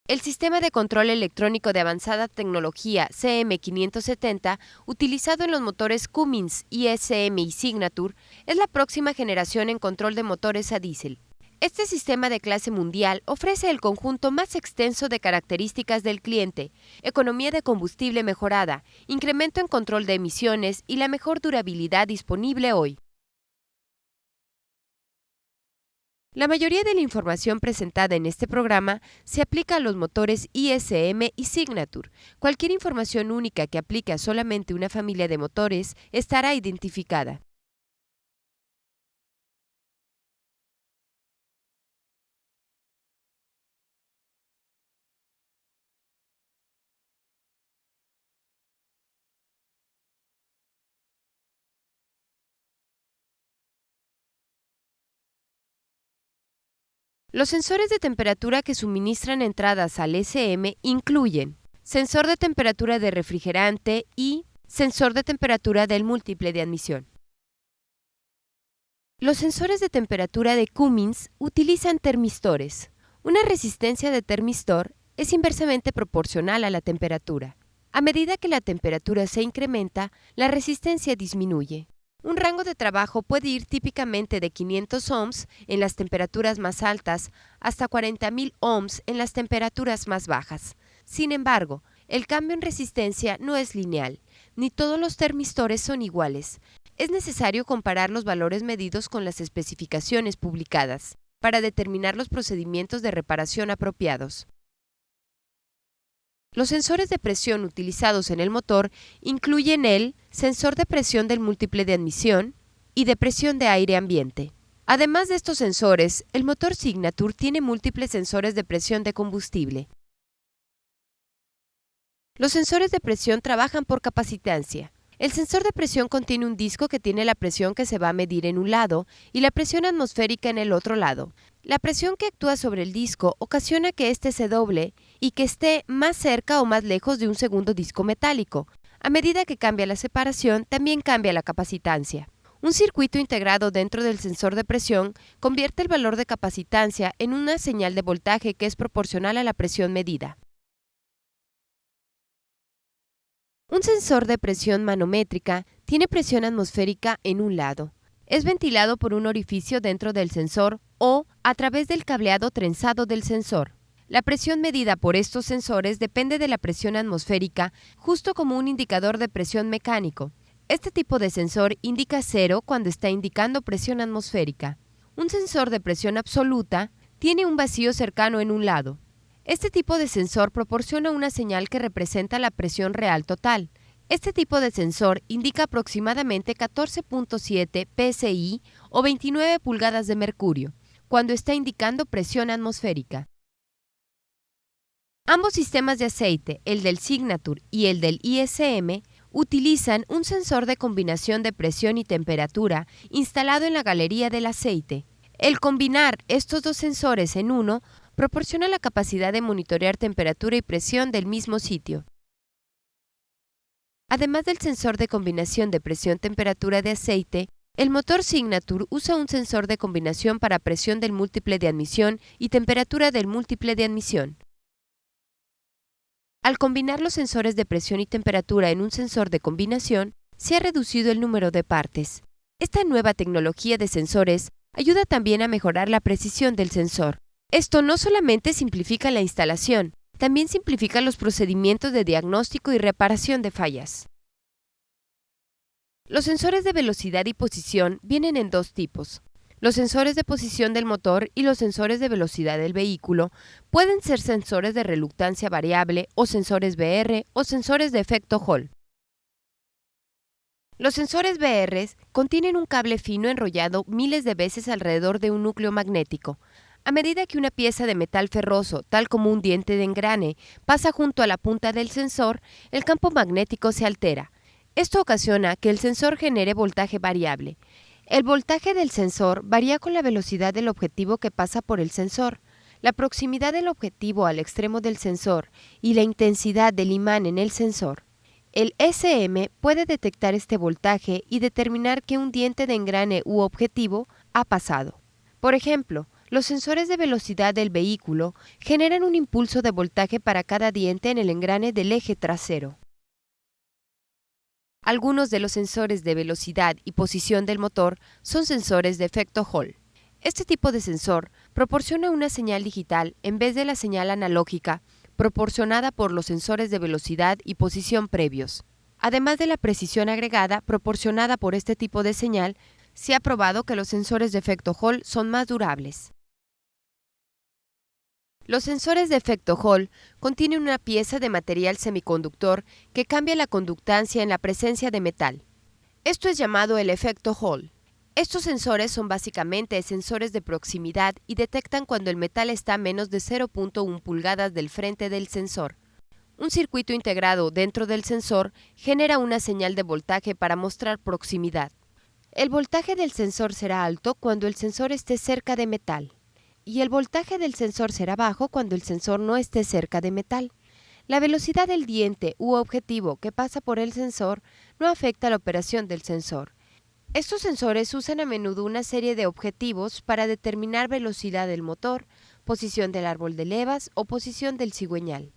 El sistema de control electrónico de avanzada tecnología CM570, utilizado en los motores Cummins, ISM y Signature, es la próxima generación en control de motores a diésel. Este sistema de clase mundial ofrece el conjunto más extenso de características del cliente: economía de combustible mejorada, incremento en control de emisiones y la mejor durabilidad disponible hoy. La mayoría de la información presentada en este programa se aplica a los motores ISM y Signature. Cualquier información única que aplique a solamente una familia de motores estará identificada. Los sensores de temperatura que suministran entradas al SM incluyen sensor de temperatura de refrigerante y sensor de temperatura del múltiple de admisión. Los sensores de temperatura de Cummins utilizan termistores. Una resistencia de termistor es inversamente proporcional a la temperatura. A medida que la temperatura se incrementa, la resistencia disminuye. Un rango de trabajo puede ir típicamente de 500 ohms en las temperaturas más altas hasta 40.000 ohms en las temperaturas más bajas. Sin embargo, el cambio en resistencia no es lineal, ni todos los termistores son iguales. Es necesario comparar los valores medidos con las especificaciones publicadas para determinar los procedimientos de reparación apropiados. Los sensores de presión utilizados en el motor incluyen el sensor de presión del múltiple de admisión y de presión de aire ambiente. Además de estos sensores, el motor Signature tiene múltiples sensores de presión de combustible. Los sensores de presión trabajan por capacitancia. El sensor de presión contiene un disco que tiene la presión que se va a medir en un lado y la presión atmosférica en el otro lado. La presión que actúa sobre el disco ocasiona que éste se doble y que esté más cerca o más lejos de un segundo disco metálico. A medida que cambia la separación, también cambia la capacitancia. Un circuito integrado dentro del sensor de presión convierte el valor de capacitancia en una señal de voltaje que es proporcional a la presión medida. Un sensor de presión manométrica tiene presión atmosférica en un lado. Es ventilado por un orificio dentro del sensor o a través del cableado trenzado del sensor. La presión medida por estos sensores depende de la presión atmosférica, justo como un indicador de presión mecánico. Este tipo de sensor indica 0 cuando está indicando presión atmosférica. Un sensor de presión absoluta tiene un vacío cercano en un lado. Este tipo de sensor proporciona una señal que representa la presión real total. Este tipo de sensor indica aproximadamente 14.7 psi o 29 pulgadas de mercurio, cuando está indicando presión atmosférica. Ambos sistemas de aceite, el del Signature y el del ISM, utilizan un sensor de combinación de presión y temperatura instalado en la galería del aceite. El combinar estos dos sensores en uno proporciona la capacidad de monitorear temperatura y presión del mismo sitio. Además del sensor de combinación de presión-temperatura de aceite, el motor Signature usa un sensor de combinación para presión del múltiple de admisión y temperatura del múltiple de admisión. Al combinar los sensores de presión y temperatura en un sensor de combinación, se ha reducido el número de partes. Esta nueva tecnología de sensores ayuda también a mejorar la precisión del sensor. Esto no solamente simplifica la instalación, también simplifica los procedimientos de diagnóstico y reparación de fallas. Los sensores de velocidad y posición vienen en dos tipos. Los sensores de posición del motor y los sensores de velocidad del vehículo pueden ser sensores de reluctancia variable o sensores VR o sensores de efecto Hall. Los sensores VR contienen un cable fino enrollado miles de veces alrededor de un núcleo magnético. A medida que una pieza de metal ferroso, tal como un diente de engrane, pasa junto a la punta del sensor, el campo magnético se altera. Esto ocasiona que el sensor genere voltaje variable. El voltaje del sensor varía con la velocidad del objetivo que pasa por el sensor. La proximidad del objetivo al extremo del sensor y la intensidad del imán en el sensor. El SM puede detectar este voltaje y determinar que un diente de engrane u objetivo ha pasado. Por ejemplo, Los sensores de velocidad del vehículo generan un impulso de voltaje para cada diente en el engrane del eje trasero. Algunos de los sensores de velocidad y posición del motor son sensores de efecto Hall. Este tipo de sensor proporciona una señal digital en vez de la señal analógica proporcionada por los sensores de velocidad y posición previos. Además de la precisión agregada proporcionada por este tipo de señal, se ha probado que los sensores de efecto Hall son más durables. Los sensores de efecto Hall contienen una pieza de material semiconductor que cambia la conductancia en la presencia de metal. Esto es llamado el efecto Hall. Estos sensores son básicamente sensores de proximidad y detectan cuando el metal está a menos de 0.1 pulgadas del frente del sensor. Un circuito integrado dentro del sensor genera una señal de voltaje para mostrar proximidad. El voltaje del sensor será alto cuando el sensor esté cerca de metal, y el voltaje del sensor será bajo cuando el sensor no esté cerca de metal. La velocidad del diente u objetivo que pasa por el sensor no afecta la operación del sensor. Estos sensores usan a menudo una serie de objetivos para determinar velocidad del motor, posición del árbol de levas o posición del cigüeñal.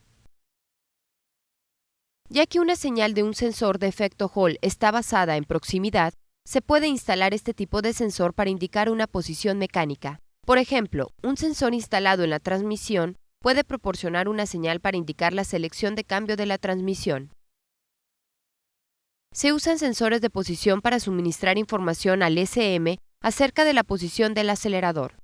Ya que una señal de un sensor de efecto Hall está basada en proximidad, se puede instalar este tipo de sensor para indicar una posición mecánica. Por ejemplo, un sensor instalado en la transmisión puede proporcionar una señal para indicar la selección de cambio de la transmisión. Se usan sensores de posición para suministrar información al ECM acerca de la posición del acelerador.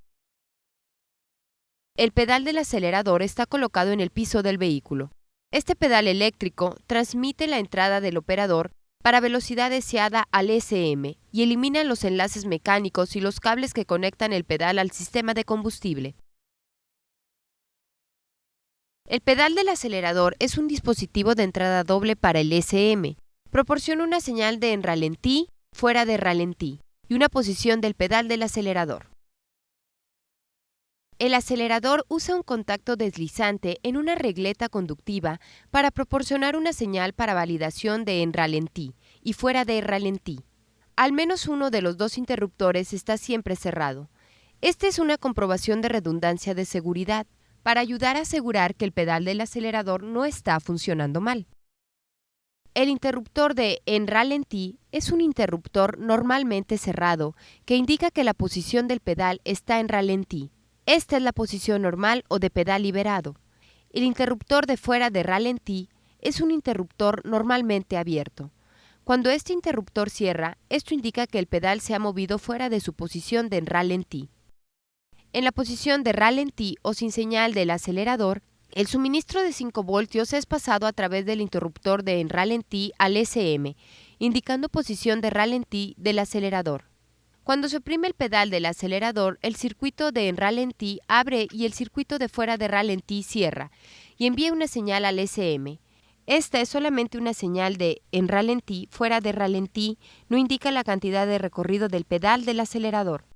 El pedal del acelerador está colocado en el piso del vehículo. Este pedal eléctrico transmite la entrada del operador para velocidad deseada al ECM y elimina los enlaces mecánicos y los cables que conectan el pedal al sistema de combustible. El pedal del acelerador es un dispositivo de entrada doble para el ECM. Proporciona una señal de en ralentí, fuera de ralentí y una posición del pedal del acelerador. El acelerador usa un contacto deslizante en una regleta conductiva para proporcionar una señal para validación de en ralentí y fuera de ralentí. Al menos uno de los dos interruptores está siempre cerrado. Esta es una comprobación de redundancia de seguridad para ayudar a asegurar que el pedal del acelerador no está funcionando mal. El interruptor de en ralentí es un interruptor normalmente cerrado que indica que la posición del pedal está en ralentí. Esta es la posición normal o de pedal liberado. El interruptor de fuera de ralentí es un interruptor normalmente abierto. Cuando este interruptor cierra, esto indica que el pedal se ha movido fuera de su posición de en ralentí. En la posición de ralentí o sin señal del acelerador, el suministro de 5 voltios es pasado a través del interruptor de en ralentí al ECM, indicando posición de ralentí del acelerador. Cuando se oprime el pedal del acelerador, el circuito de en ralentí abre y el circuito de fuera de ralentí cierra y envía una señal al ECM. Esta es solamente una señal de en ralentí, fuera de ralentí, no indica la cantidad de recorrido del pedal del acelerador.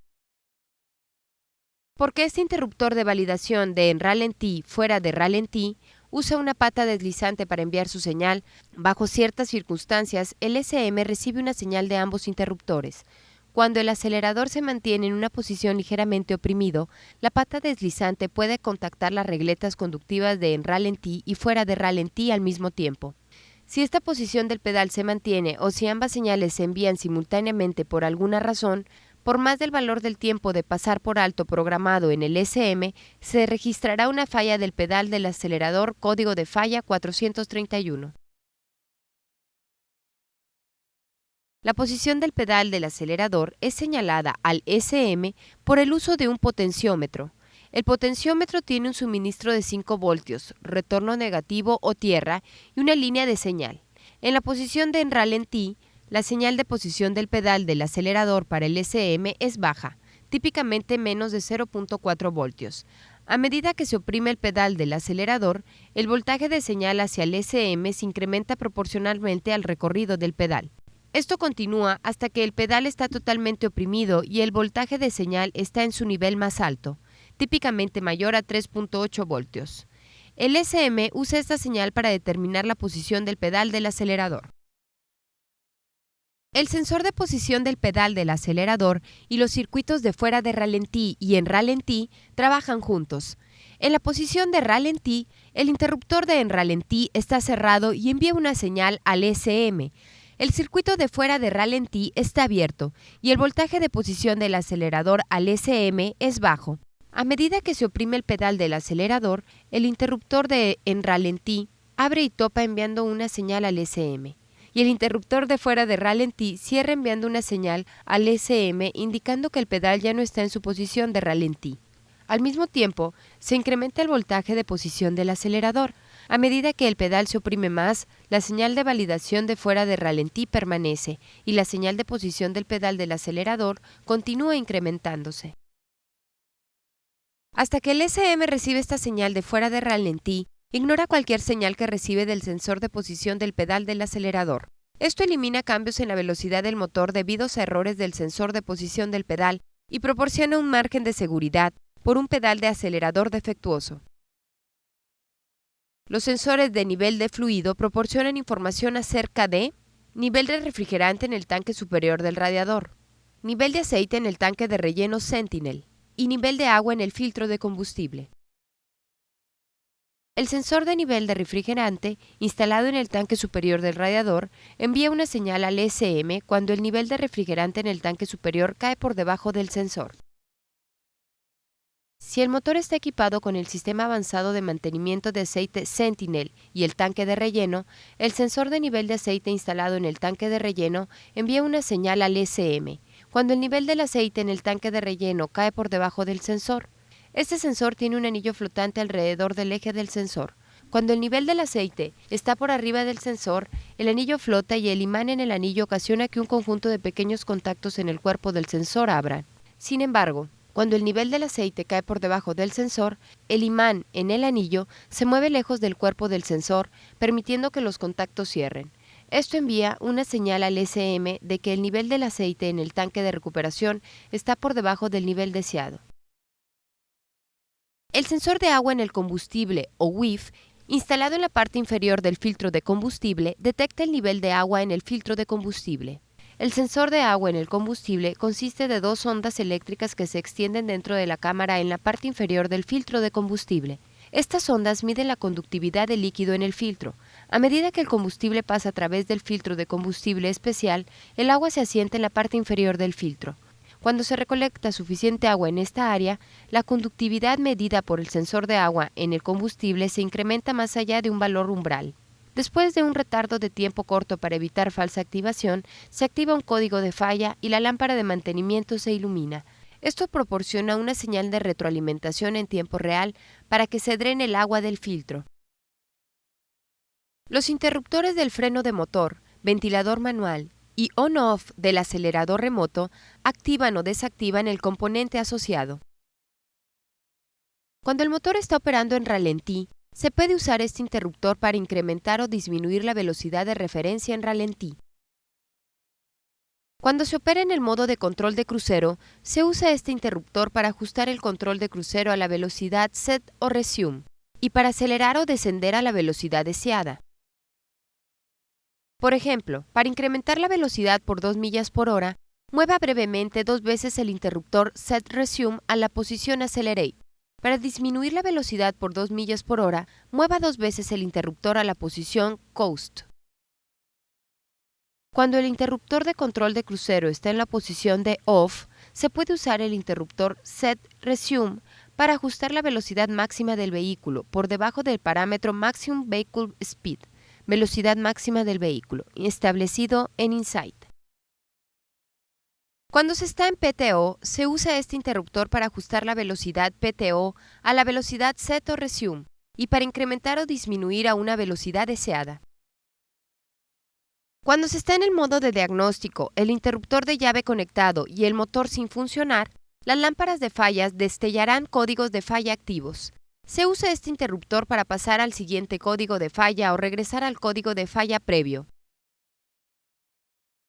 Porque este interruptor de validación de en ralentí, fuera de ralentí, usa una pata deslizante para enviar su señal, bajo ciertas circunstancias, el ECM recibe una señal de ambos interruptores. Cuando el acelerador se mantiene en una posición ligeramente oprimido, la pata deslizante puede contactar las regletas conductivas de en ralentí y fuera de ralentí al mismo tiempo. Si esta posición del pedal se mantiene o si ambas señales se envían simultáneamente por alguna razón, por más del valor del tiempo de pasar por alto programado en el ECM, se registrará una falla del pedal del acelerador código de falla 431. La posición del pedal del acelerador es señalada al ECM por el uso de un potenciómetro. El potenciómetro tiene un suministro de 5 voltios, retorno negativo o tierra y una línea de señal. En la posición de en ralentí, la señal de posición del pedal del acelerador para el ECM es baja, típicamente menos de 0.4 voltios. A medida que se oprime el pedal del acelerador, el voltaje de señal hacia el ECM se incrementa proporcionalmente al recorrido del pedal. Esto continúa hasta que el pedal está totalmente oprimido y el voltaje de señal está en su nivel más alto, típicamente mayor a 3.8 voltios. El ECM usa esta señal para determinar la posición del pedal del acelerador. El sensor de posición del pedal del acelerador y los circuitos de fuera de ralentí y en ralentí trabajan juntos. En la posición de ralentí, el interruptor de en ralentí está cerrado y envía una señal al SM. El circuito de fuera de ralentí está abierto y el voltaje de posición del acelerador al SM es bajo. A medida que se oprime el pedal del acelerador, el interruptor de en ralentí abre y topa enviando una señal al SM. Y el interruptor de fuera de ralentí cierra enviando una señal al SM indicando que el pedal ya no está en su posición de ralentí. Al mismo tiempo, se incrementa el voltaje de posición del acelerador. A medida que el pedal se oprime más, la señal de validación de fuera de ralentí permanece y la señal de posición del pedal del acelerador continúa incrementándose. Hasta que el SM recibe esta señal de fuera de ralentí, ignora cualquier señal que recibe del sensor de posición del pedal del acelerador. Esto elimina cambios en la velocidad del motor debidos a errores del sensor de posición del pedal y proporciona un margen de seguridad por un pedal de acelerador defectuoso. Los sensores de nivel de fluido proporcionan información acerca de nivel de refrigerante en el tanque superior del radiador, nivel de aceite en el tanque de relleno Sentinel y nivel de agua en el filtro de combustible. El sensor de nivel de refrigerante, instalado en el tanque superior del radiador, envía una señal al SM cuando el nivel de refrigerante en el tanque superior cae por debajo del sensor. Si el motor está equipado con el sistema avanzado de mantenimiento de aceite Sentinel y el tanque de relleno, el sensor de nivel de aceite instalado en el tanque de relleno envía una señal al SM cuando el nivel del aceite en el tanque de relleno cae por debajo del sensor. Este sensor tiene un anillo flotante alrededor del eje del sensor. Cuando el nivel del aceite está por arriba del sensor, el anillo flota y el imán en el anillo ocasiona que un conjunto de pequeños contactos en el cuerpo del sensor abran. Sin embargo, cuando el nivel del aceite cae por debajo del sensor, el imán en el anillo se mueve lejos del cuerpo del sensor, permitiendo que los contactos cierren. Esto envía una señal al SM de que el nivel del aceite en el tanque de recuperación está por debajo del nivel deseado. El sensor de agua en el combustible, o WIF, instalado en la parte inferior del filtro de combustible, detecta el nivel de agua en el filtro de combustible. El sensor de agua en el combustible consiste de dos ondas eléctricas que se extienden dentro de la cámara en la parte inferior del filtro de combustible. Estas ondas miden la conductividad del líquido en el filtro. A medida que el combustible pasa a través del filtro de combustible especial, el agua se asienta en la parte inferior del filtro. Cuando se recolecta suficiente agua en esta área, la conductividad medida por el sensor de agua en el combustible se incrementa más allá de un valor umbral. Después de un retardo de tiempo corto para evitar falsa activación, se activa un código de falla y la lámpara de mantenimiento se ilumina. Esto proporciona una señal de retroalimentación en tiempo real para que se drene el agua del filtro. Los interruptores del freno de motor, ventilador manual y on-off del acelerador remoto activan o desactivan el componente asociado. Cuando el motor está operando en ralentí, se puede usar este interruptor para incrementar o disminuir la velocidad de referencia en ralentí. Cuando se opera en el modo de control de crucero, se usa este interruptor para ajustar el control de crucero a la velocidad set o resume y para acelerar o descender a la velocidad deseada. Por ejemplo, para incrementar la velocidad por 2 millas por hora, mueva brevemente 2 veces el interruptor Set Resume a la posición Accelerate. Para disminuir la velocidad por 2 millas por hora, mueva 2 veces el interruptor a la posición Coast. Cuando el interruptor de control de crucero está en la posición de Off, se puede usar el interruptor Set Resume para ajustar la velocidad máxima del vehículo por debajo del parámetro Maximum Vehicle Speed, velocidad máxima del vehículo, establecido en Insight. Cuando se está en PTO, se usa este interruptor para ajustar la velocidad PTO a la velocidad Set o Resume y para incrementar o disminuir a una velocidad deseada. Cuando se está en el modo de diagnóstico, el interruptor de llave conectado y el motor sin funcionar, las lámparas de fallas destellarán códigos de falla activos. Se usa este interruptor para pasar al siguiente código de falla o regresar al código de falla previo.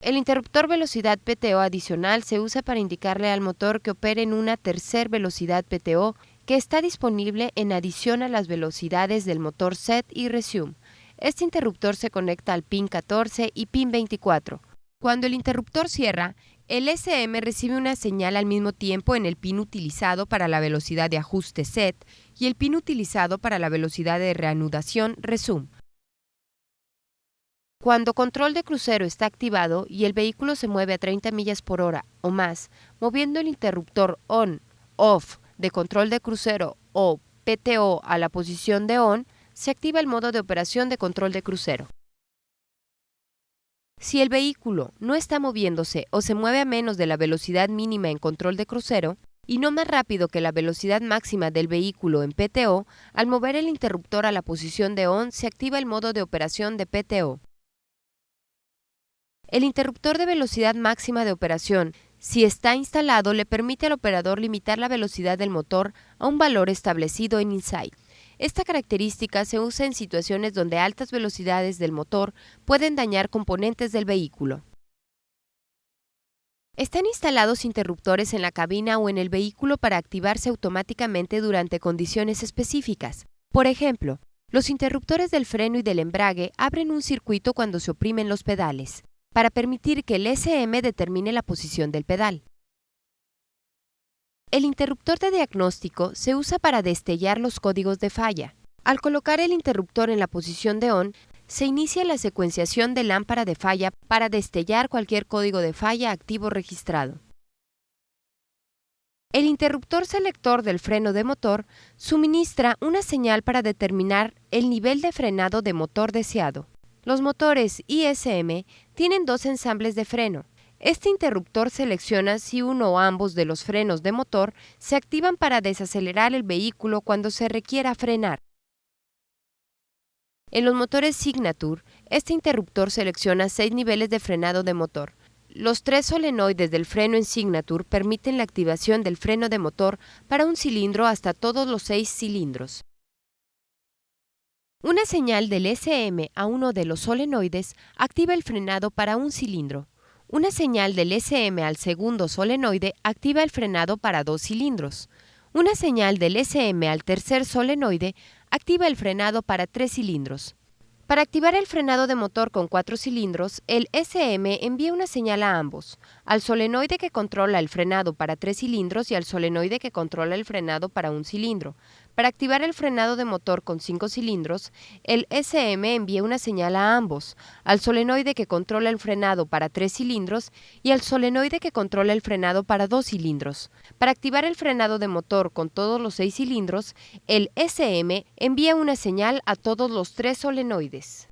El interruptor velocidad PTO adicional se usa para indicarle al motor que opere en una tercer velocidad PTO que está disponible en adición a las velocidades del motor Set y Resume. Este interruptor se conecta al pin 14 y pin 24. Cuando el interruptor cierra, el SM recibe una señal al mismo tiempo en el pin utilizado para la velocidad de ajuste set y el pin utilizado para la velocidad de reanudación resume. Cuando control de crucero está activado y el vehículo se mueve a 30 millas por hora o más, moviendo el interruptor on-off de control de crucero o PTO a la posición de on, se activa el modo de operación de control de crucero. Si el vehículo no está moviéndose o se mueve a menos de la velocidad mínima en control de crucero y no más rápido que la velocidad máxima del vehículo en PTO, al mover el interruptor a la posición de on se activa el modo de operación de PTO. El interruptor de velocidad máxima de operación, si está instalado, le permite al operador limitar la velocidad del motor a un valor establecido en Insight. Esta característica se usa en situaciones donde altas velocidades del motor pueden dañar componentes del vehículo. Están instalados interruptores en la cabina o en el vehículo para activarse automáticamente durante condiciones específicas. Por ejemplo, los interruptores del freno y del embrague abren un circuito cuando se oprimen los pedales, para permitir que el SM determine la posición del pedal. El interruptor de diagnóstico se usa para destellar los códigos de falla. Al colocar el interruptor en la posición de on, se inicia la secuenciación de lámpara de falla para destellar cualquier código de falla activo registrado. El interruptor selector del freno de motor suministra una señal para determinar el nivel de frenado de motor deseado. Los motores ISM tienen dos ensambles de freno. Este interruptor selecciona si uno o ambos de los frenos de motor se activan para desacelerar el vehículo cuando se requiera frenar. En los motores Signature, este interruptor selecciona 6 niveles de frenado de motor. Los 3 solenoides del freno en Signature permiten la activación del freno de motor para un cilindro hasta todos los 6 cilindros. Una señal del SM a uno de los solenoides activa el frenado para un cilindro. Una señal del SM al segundo solenoide activa el frenado para 2 cilindros. Una señal del SM al tercer solenoide activa el frenado para 3 cilindros. Para activar el frenado de motor con 4 cilindros, el SM envía una señal a ambos, al solenoide que controla el frenado para 3 cilindros y al solenoide que controla el frenado para 1 cilindro. Para activar el frenado de motor con 5 cilindros, el SM envía una señal a ambos, al solenoide que controla el frenado para 3 cilindros y al solenoide que controla el frenado para 2 cilindros. Para activar el frenado de motor con todos los 6 cilindros, el SM envía una señal a todos los 3 solenoides.